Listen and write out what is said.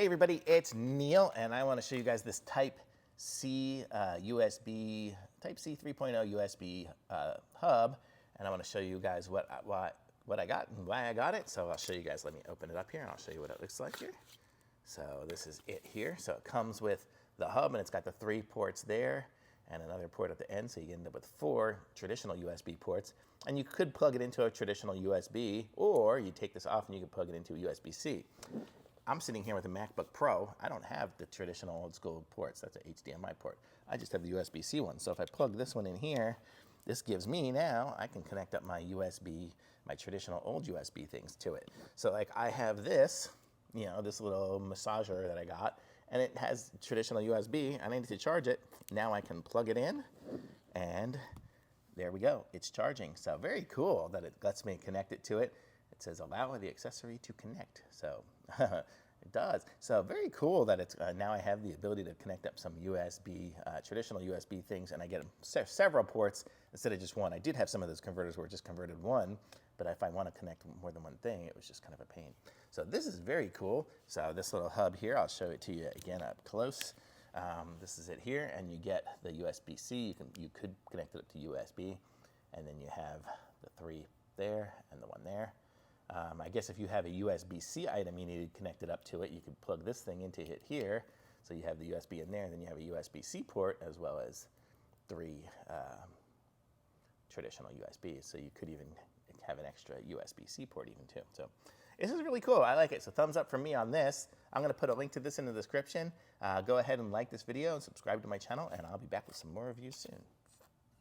Hey everybody, it's Neil, and I want to show you guys this Type-C USB, Type-C 3.0 USB hub, and I want to show you guys what I got and why I got it. So I'll show you guys. Let me open it up here, and I'll show you what it looks like here. So this is it here. So it comes with the hub, and it's got the 3 ports there and another port at the end, so you end up with 4 traditional USB ports. And you could plug it into a traditional USB, or you take this off and you can plug it into a USB-C. I'm sitting here with a MacBook Pro. I don't have the traditional old school ports. That's an HDMI port. I just have the USB-C one. So if I plug this one in here, this gives me now, I can connect up my USB, my traditional old USB things to it. So like I have this, you know, this little massager that I got, and it has traditional USB. I need to charge it. Now I can plug it in, and there we go. It's charging. So very cool that it lets me connect it to it. It says allow the accessory to connect. So it does. So very cool that it's now I have the ability to connect up some USB, traditional USB things, and I get several ports instead of just one. I did have some of those converters where it just converted one, but if I want to connect more than one thing, it was just kind of a pain. So this is very cool. So this little hub here, I'll show it to you again up close. This is it here, and you get the USB-C. You could connect it up to USB, and then you have the 3 there and the one there. I guess if you have a USB-C item you need to connect it up to it, you could plug this thing into it here. So you have the USB in there, and then you have a USB-C port as well as 3 traditional USBs. So you could even have an extra USB-C port even too. So this is really cool. I like it. So thumbs up from me on this. I'm going to put a link to this in the description. Go ahead and like this video and subscribe to my channel, and I'll be back with some more reviews soon.